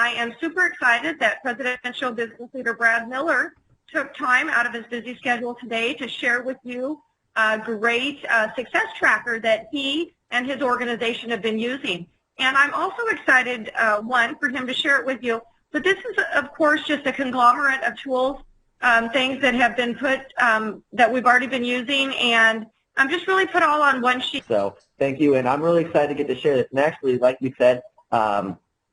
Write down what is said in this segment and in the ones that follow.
I am super excited that Presidential Business Leader Brad Miller took time out of his busy schedule today to share with you a great success tracker that he and his organization have been using. And I'm also excited, one, for him to share it with you. But this is, of course, just a conglomerate of tools, things that have been put, that we've already been using, and I'm just really put all on one sheet. So thank you, and I'm really excited to get to share this. And actually, like you said,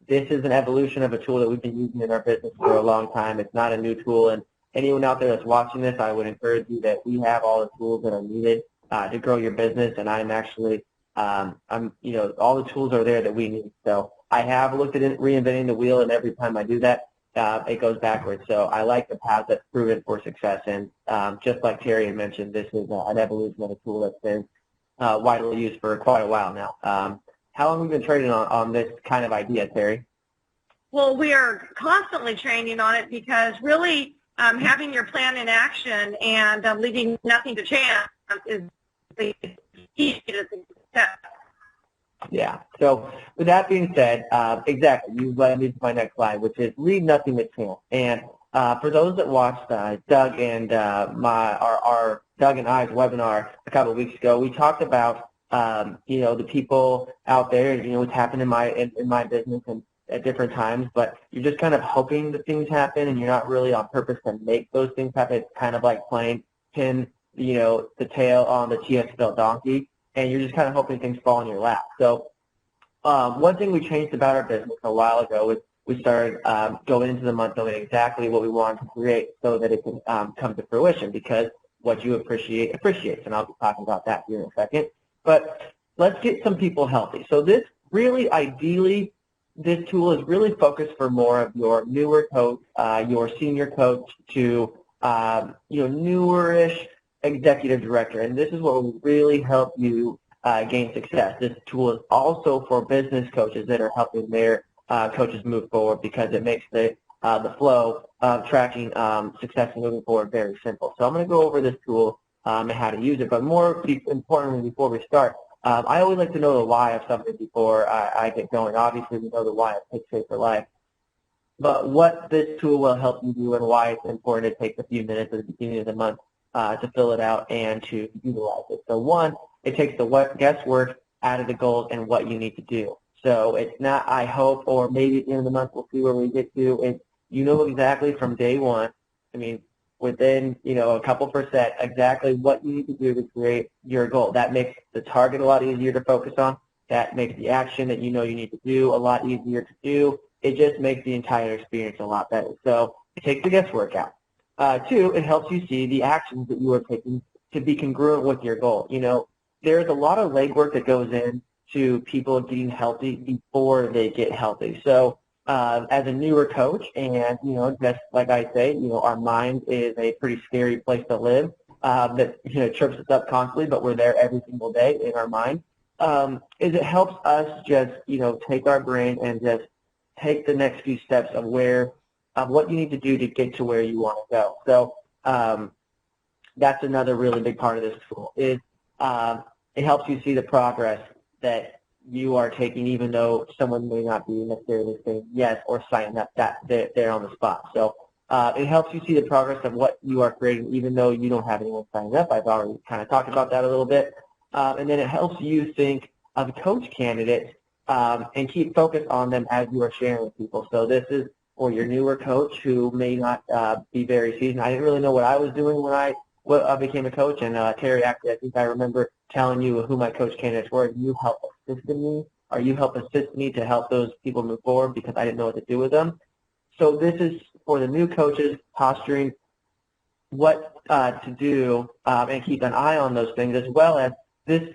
this is an evolution of a tool that we've been using in our business for a long time. It's not a new tool, and anyone out there that's watching this, I would encourage you that we have all the tools that are needed to grow your business, and I'm actually, all the tools are there that we need. So I have looked at reinventing the wheel, and every time I do that, it goes backwards. So I like the path that's proven for success, and just like Terry had mentioned, this is an evolution of a tool that's been widely used for quite a while now. How long have we been training on this kind of idea, Terry? Well, we are constantly training on it because really having your plan in action and leaving nothing to chance is the key to success. Yeah. So with that being said, exactly, you led me to my next slide, which is leave nothing to chance. And for those that watched Doug and our Doug and I's webinar a couple of weeks ago, we talked about the people out there, what's happened in my business and at different times, but you're just kind of hoping that things happen, and you're not really on purpose to make those things happen. It's kind of like playing pin, the tail on the TS belt donkey, and you're just kind of hoping things fall in your lap. So one thing we changed about our business a while ago is we started going into the month knowing exactly what we wanted to create so that it can come to fruition, because what you appreciate appreciates, and I'll be talking about that here in a second. But let's get some people healthy. So this really, ideally, this tool is really focused for more of your newer coach, your senior coach to newerish executive director, and this is what will really help you gain success. This tool is also for business coaches that are helping their coaches move forward, because it makes the flow of tracking success and moving forward very simple. So I'm going to go over this tool and how to use it, but more importantly, before we start, I always like to know the why of something before I get going. Obviously, we know the why of Take Shape for Life, but what this tool will help you do and why it's important to take a few minutes at the beginning of the month to fill it out and to utilize it. So one, it takes the guesswork out of the goals and what you need to do. So it's not, I hope, or maybe at the end of the month we'll see where we get to. And you know exactly from day one, within a couple percent, exactly what you need to do to create your goal. That makes the target a lot easier to focus on. That makes the action that you need to do a lot easier to do. It just makes the entire experience a lot better. So it takes the guesswork out. Two, it helps you see the actions that you are taking to be congruent with your goal. There's a lot of legwork that goes into people getting healthy before they get healthy. So as a newer coach, and just like I say, our mind is a pretty scary place to live that trips us up constantly, but we're there every single day in our mind. Is it helps us just take our brain and just take the next few steps of what you need to do to get to where you want to go. So that's another really big part of this tool is it helps you see the progress that you are taking, even though someone may not be necessarily saying yes or signing up that they're on the spot. So it helps you see the progress of what you are creating, even though you don't have anyone signing up. I've already kind of talked about that a little bit. And then it helps you think of coach candidates and keep focus on them as you are sharing with people. So this is for your newer coach who may not be very seasoned. I didn't really know what I was doing when I became a coach, and Terry, actually, I think I remember telling you who my coach candidates were. You help assist me, or you help assist me to help those people move forward, because I didn't know what to do with them. So this is for the new coaches, posturing what to do and keep an eye on those things, as well as this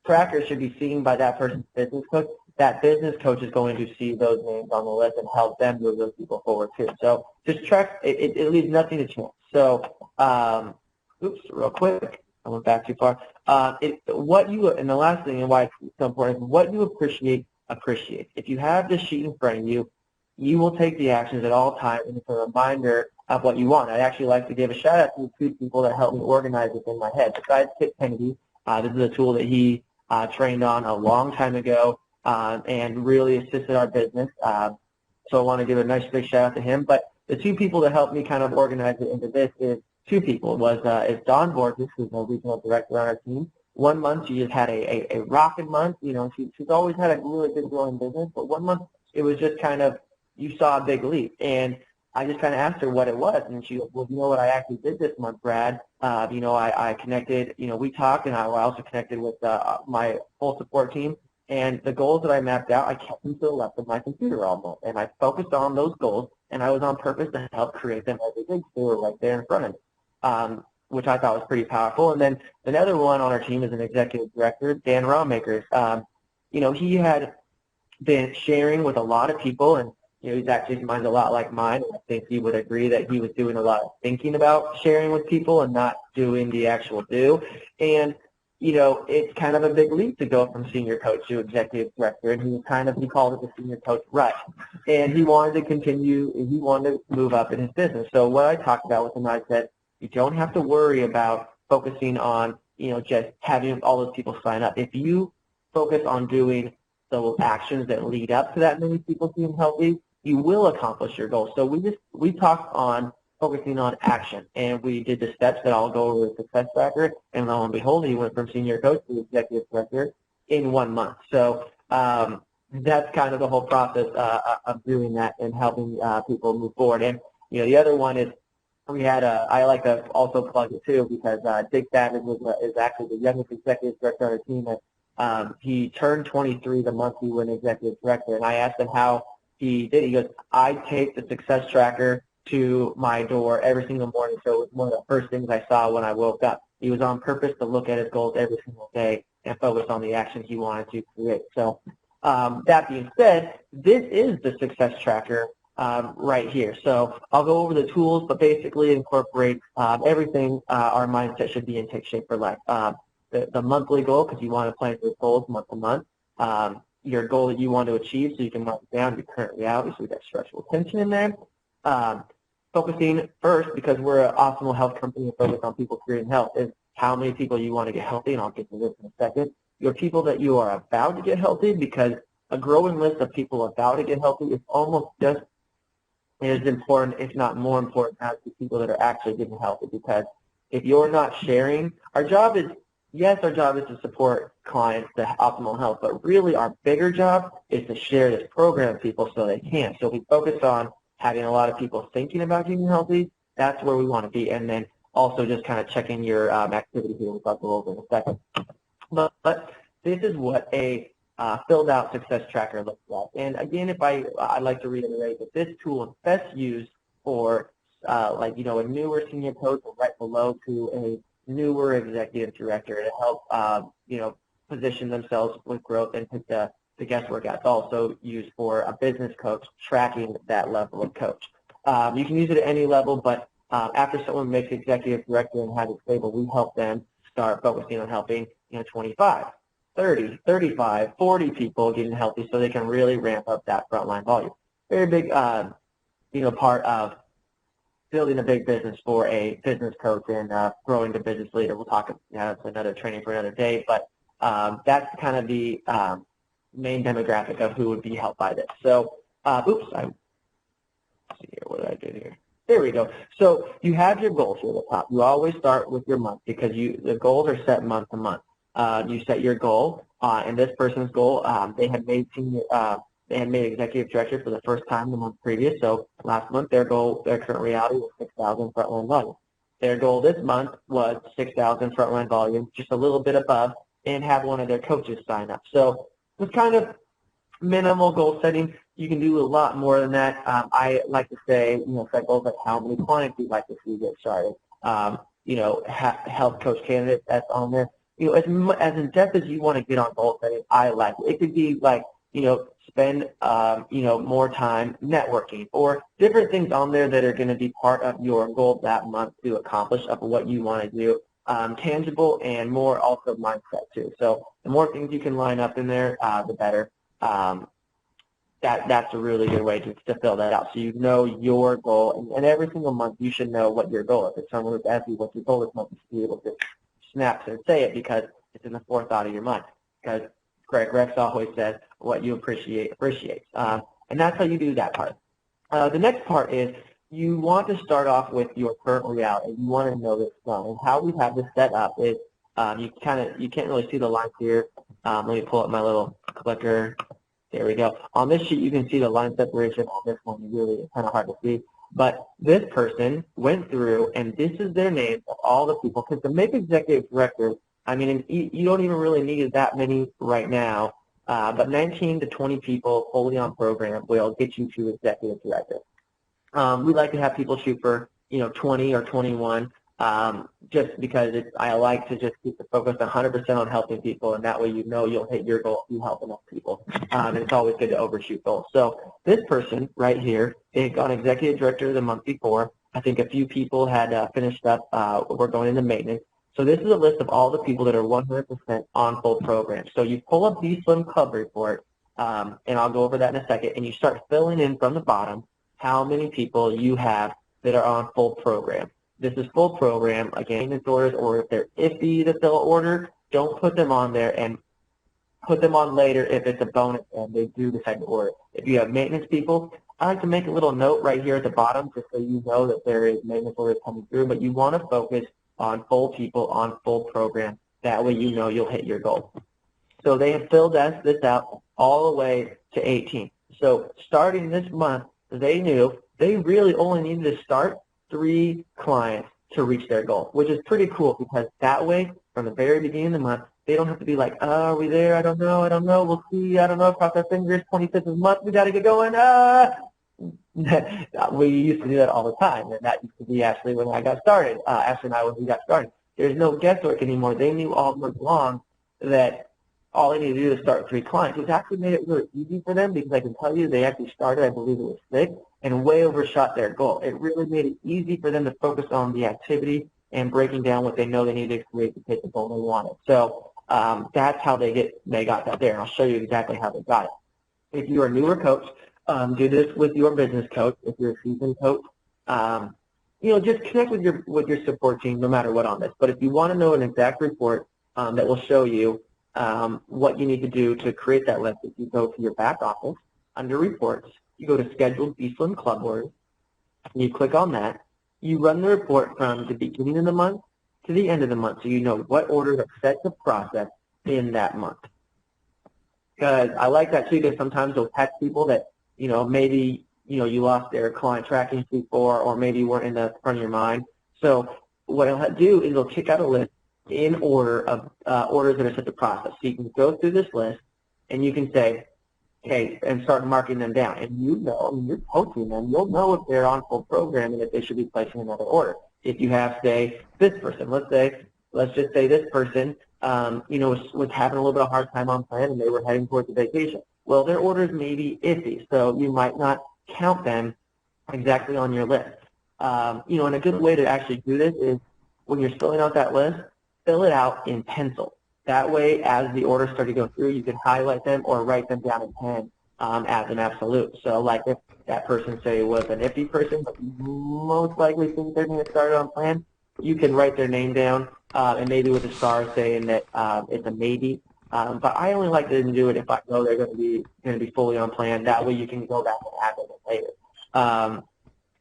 tracker should be seen by that person's business coach. That business coach is going to see those names on the list and help them move those people forward too. So just track, it leaves nothing to chance. So, real quick, I went back too far. And the last thing, and why it's so important, is what you appreciate. If you have this sheet in front of you, you will take the actions at all times, and it's a reminder of what you want. I'd actually like to give a shout out to the two people that helped me organize this in my head. Besides Kip Kennedy, this is a tool that he trained on a long time ago and really assisted our business. So I want to give a nice big shout out to him. But the two people that helped me kind of organize it into this is two people. Is Dawn Borges, who's a regional director on our team. 1 month she just had a rocking month. You know, she's always had a really good growing business, but 1 month it was just kind of, you saw a big leap. And I just kind of asked her what it was, and she goes, well, you know what I actually did this month, Brad? You know, I connected, you know, we talked, and I also connected with my full support team. And the goals that I mapped out, I kept them to the left of my computer all month. And I focused on those goals, and I was on purpose to help create them every day. They were right there in front of me, which I thought was pretty powerful. And then another one on our team is an executive director, Dan Rawmakers. You know, he had been sharing with a lot of people, and you know, his mind's a lot like mine. I think he would agree that he was doing a lot of thinking about sharing with people and not doing the actual do. And you know, it's kind of a big leap to go from senior coach to executive director, and he called it the senior coach rut. And he wanted to continue, he wanted to move up in his business. So what I talked about with him, I said, you don't have to worry about focusing on, you know, just having all those people sign up. If you focus on doing those actions that lead up to that many people being healthy, you will accomplish your goals. So we talked on focusing on action, and we did the steps that I'll go over with Success Tracker, and lo and behold, he went from senior coach to executive director in 1 month. So that's kind of the whole process of doing that and helping people move forward. And you know, the other one is we had I like to also plug it too, because Dick Savage is actually the youngest executive director on our team, and he turned 23 the month he went executive director. And I asked him how he did. He goes, I take the Success Tracker to my door every single morning, so it was one of the first things I saw when I woke up. He was on purpose to look at his goals every single day and focus on the action he wanted to create. So that being said, this is the Success Tracker right here. So I'll go over the tools, but basically incorporate everything our mindset should be in Take Shape for Life. The monthly goal, because you want to plan your goals month to month. Your goal that you want to achieve, so you can mark it down, your current reality, so we got structural tension in there. Focusing first, because we're an optimal health company and focus on people creating health, is how many people you want to get healthy, and I'll get to this in a second. Your people that you are about to get healthy, because a growing list of people about to get healthy is almost just as important, if not more important, as the people that are actually getting healthy. Because if you're not sharing, our job is to support clients to optimal health, but really our bigger job is to share this program with people so they can. So we focus on having a lot of people thinking about getting healthy. That's where we want to be. And then also just kind of checking your activity here. We'll talk a little bit in a second. But this is what a filled out Success Tracker looks like. And again, I'd like to reiterate that this tool is best used for like, you know, a newer senior coach or right below to a newer executive director to help, you know, position themselves with growth and put the guesswork out. It's also used for a business coach tracking that level of coach. You can use it at any level, but after someone makes executive director and has it stable, we help them start focusing on helping, you know, 25, 30, 35, 40 people getting healthy so they can really ramp up that frontline volume. Very big, you know, part of building a big business for a business coach and growing the business leader. We'll talk, that's another training for another day, but that's kind of the main demographic of who would be helped by this. So, let's see here, what did I do here? There we go. So you have your goals here at the top. You always start with your month because the goals are set month to month. You set your goal, and this person's goal, they had made executive director for the first time the month previous. So last month, their current reality was 6,000 frontline volume. Their goal this month was 6,000 frontline volume, just a little bit above, and have one of their coaches sign up. So it's kind of minimal goal setting. You can do a lot more than that. I like to say, you know, set goals like how many clients you'd like to see get started. You know, health coach candidate that's on there. You know, as in depth as you want to get on goal setting, I like it. It could be like, you know, spend, you know, more time networking or different things on there that are going to be part of your goal that month to accomplish of what you want to do. Tangible and more also mindset too. So the more things you can line up in there, the better. That's a really good way to fill that out. So you know your goal, and every single month you should know what your goal is. If someone was asking you what your goal this month, you should be able to snap and say it because it's in the forethought of your mind. Because Greg Rex always says, what you appreciate appreciates. And And that's how you do that part. The next part is you want to start off with your current reality. You want to know this zone. And how we have this set up is you can't really see the lines here. Let me pull up my little clicker. There we go. On this sheet, you can see the line separation. On this one, it's kind of hard to see. But this person went through, and this is their names of all the people. Because to make executive director, I mean, you don't even really need that many right now. But 19 to 20 people fully on program will get you to executive director. We like to have people shoot for 20 or 21. Just because I like to just keep the focus 100% on helping people, and that way you'll hit your goal if you help enough people. And it's always good to overshoot goals. So this person right here, they got executive director the month before. I think a few people had finished up. We're going into maintenance. So this is a list of all the people that are 100% on full program. So you pull up the Slim Club report, and I'll go over that in a second, and you start filling in from the bottom how many people you have that are on full program. This is full program, again, maintenance orders, or if they're iffy that they'll order, don't put them on there and put them on later if it's a bonus and they do decide to order. If you have maintenance people, I like to make a little note right here at the bottom just so you know that there is maintenance orders coming through, but you want to focus on full people on full program. That way you'll hit your goal. So they have filled this out all the way to 18. So starting this month, they knew they really only needed to start 3 clients to reach their goal, which is pretty cool because that way, from the very beginning of the month, they don't have to be like, oh, are we there? I don't know, we'll see, I don't know, cross our fingers, 25th of the month, we got to get going, We used to do that all the time, and that used to be Ashley when I got started, Ashley and I when we got started. There's no guesswork anymore. They knew all month long that all they needed to do is start 3 clients, which actually made it really easy for them because I can tell you they actually started, I believe it was 6, and way overshot their goal. It really made it easy for them to focus on the activity and breaking down what they know they need to create to hit the goal they wanted. So that's how they got that there, and I'll show you exactly how they got it. If you're a newer coach, do this with your business coach. If you're a seasoned coach, just connect with your support team no matter what on this. But if you want to know an exact report that will show you what you need to do to create that list, if you go to your back office, under reports, you go to scheduled Slim Club orders, and you click on that. You run the report from the beginning of the month to the end of the month so you know what orders are set to process in that month. Because I like that too, because sometimes they'll catch people that, maybe, you lost their client tracking sheet for, or maybe weren't in the front of your mind. So what it'll do is it'll kick out a list in order of orders that are set to process. So you can go through this list and you can say, okay, and start marking them down. And you're coaching them, you'll know if they're on full program and if they should be placing another order. If you have, say, this person, let's just say this person, was having a little bit of a hard time on plan and they were heading towards a vacation. Well, their orders may be iffy, so you might not count them exactly on your list. And a good way to actually do this is when you're filling out that list, fill it out in pencil. That way, as the orders start to go through, you can highlight them or write them down in pen as an absolute. So, like if that person, say, was an iffy person, but you most likely think they're going to start on plan, you can write their name down and maybe with a star saying that it's a maybe. But I only like to do it if I know they're going to be fully on plan. That way, you can go back and add them later.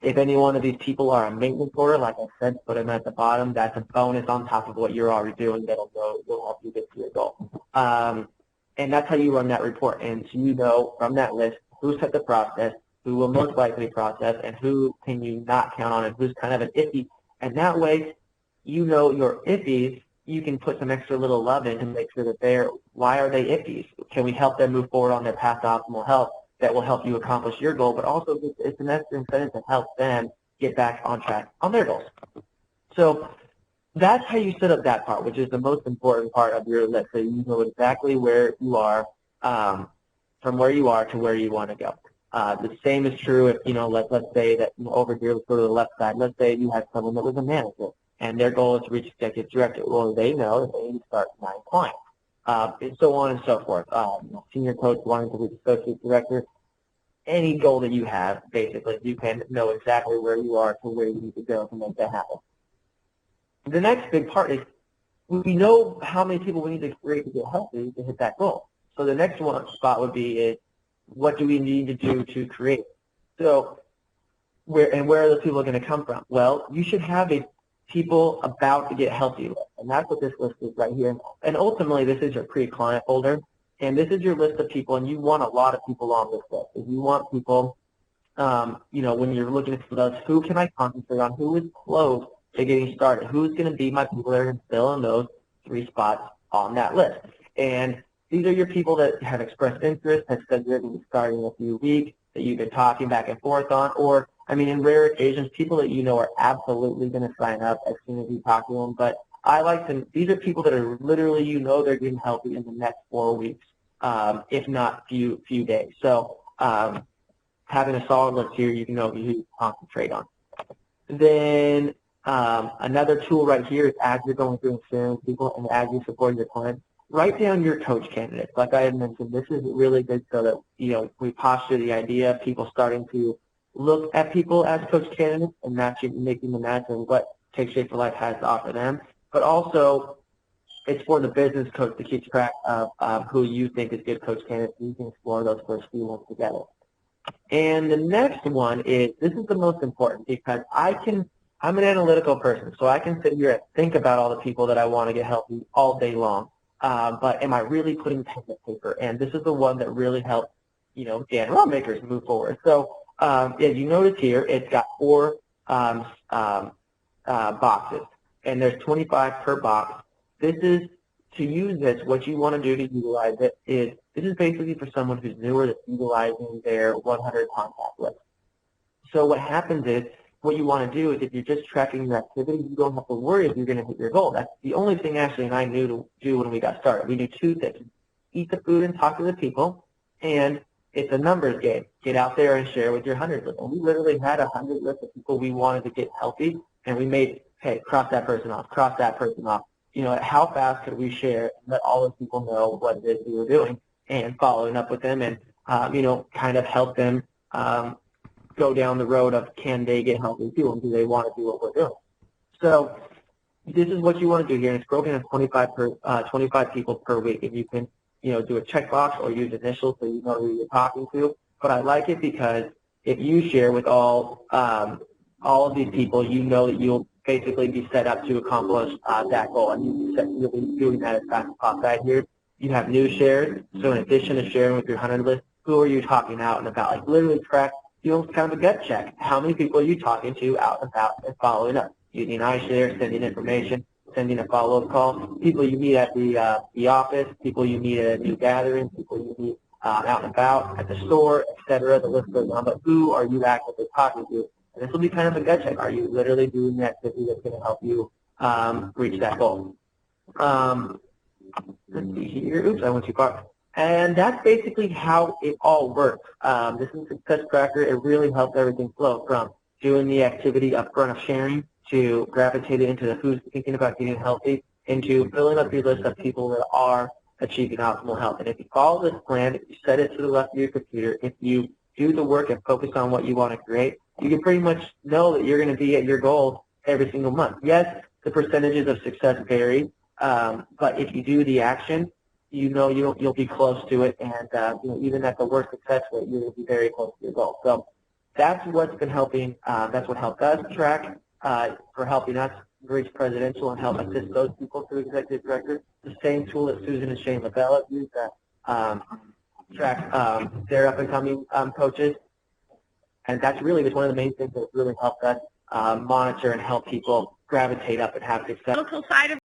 If any one of these people are a maintenance order, like I said, put them at the bottom. That's a bonus on top of what you're already doing that'll help you get to your goal. And that's how you run that report. And so you know from that list who set the process, who will most likely process, and who can you not count on, and who's kind of an iffy. And that way, you know your iffies, you can put some extra little love in to make sure that why are they iffies? Can we help them move forward on their path to optimal health? That will help you accomplish your goal, but also it's an extra incentive to help them get back on track on their goals. So that's how you set up that part, which is the most important part of your list, so you know exactly where you are, from where you are to where you want to go. The same is true if, let's say that over here, let's go to the left side. Let's say you had someone that was a manager, and their goal is to reach executive director. Well, they know that they need to start 9 clients. And so on and so forth. Senior coach wanting to reach associate director. Any goal that you have, basically, you can know exactly where you are to where you need to go to make that happen. The next big part is we know how many people we need to create to get healthy to hit that goal. So the next spot would be what do we need to do to create? So where are those people going to come from? Well, you should have a people about to get healthy list, and that's what this list is right here. And ultimately, this is your pre-client folder, and this is your list of people, and you want a lot of people on this list. If you want people, when you're looking at those, who can I concentrate on? Who is close to getting started? Who's going to be my people that are going to fill in those 3 spots on that list? And these are your people that have expressed interest, have said they're going to be starting in a few weeks, that you've been talking back and forth on, or, I mean, in rare occasions, people that you know are absolutely going to sign up as soon as you talk to them. But I like to, these are people that are literally, they're getting healthy in the next 4 weeks, if not few days. So having a solid list here, you know who you concentrate on. Then another tool right here is as you're going through and sharing with people and as you support your clients, write down your coach candidates. Like I had mentioned, this is really good so that, we posture the idea of people starting to look at people as coach candidates and making the match of what Take Shape for Life has to offer them. But also, it's for the business coach to keep track of who you think is good coach candidates. You can explore those first few ones together. And the next one is, this is the most important because I'm an analytical person, so I can sit here and think about all the people that I want to get healthy all day long. But am I really putting pen to paper? And this is the one that really helps, Dan Rodmakers move forward. So as you notice here, it's got 4 boxes, and there's 25 per box. This is, to use this, what you want to do to utilize it is, this is basically for someone who's newer that's utilizing their 100 contact list. So what happens is, what you want to do is if you're just tracking your activity, you don't have to worry if you're going to hit your goal. That's the only thing Ashley and I knew to do when we got started. We do 2 things. Eat the food and talk to the people, and it's a numbers game. Get out there and share with your 100 list. And we literally had a 100 list of people we wanted to get healthy, and we made, hey, cross that person off, cross that person off. How fast could we share and let all those people know what it is we were doing and following up with them and, kind of help them go down the road of can they get healthy too and do they want to do what we're doing. So this is what you want to do here. And it's broken into 25 people per week. If you can, do a checkbox or use initials so you know who you're talking to. But I like it because if you share with all of these people, you know that you'll basically be set up to accomplish that goal. And you'll be doing that as fast as possible. Right here, you have new shares. So in addition to sharing with your 100 list, who are you talking out and about? Like literally track, kind of a gut check. How many people are you talking to out and about and following up? Using iShare, sending information, sending a follow-up call, people you meet at the office, people you meet at a new gathering, people you meet out and about at the store, etc. The list goes on. But who are you actively talking to? And this will be kind of a gut check. Are you literally doing the activity that's going to help you reach that goal? Let's see here. Oops, I went too far. And that's basically how it all works. This is Success Tracker. It really helps everything flow from doing the activity up front of sharing to gravitating into the who's thinking about getting healthy into filling up your list of people that are achieving optimal health. And if you follow this plan, if you set it to the left of your computer, if you do the work and focus on what you want to create, you can pretty much know that you're going to be at your goal every single month. Yes, the percentages of success vary, but if you do the action, you'll be close to it, and even at the worst success rate, you're going to be very close to your goal. So that's what's been helping. That's what helped us track for helping us reach presidential and help assist those people to executive director. The same tool that Susan and Shane LaBella use to track their up-and-coming coaches, and that's really just one of the main things that really helped us monitor and help people gravitate up and have success. Medical side of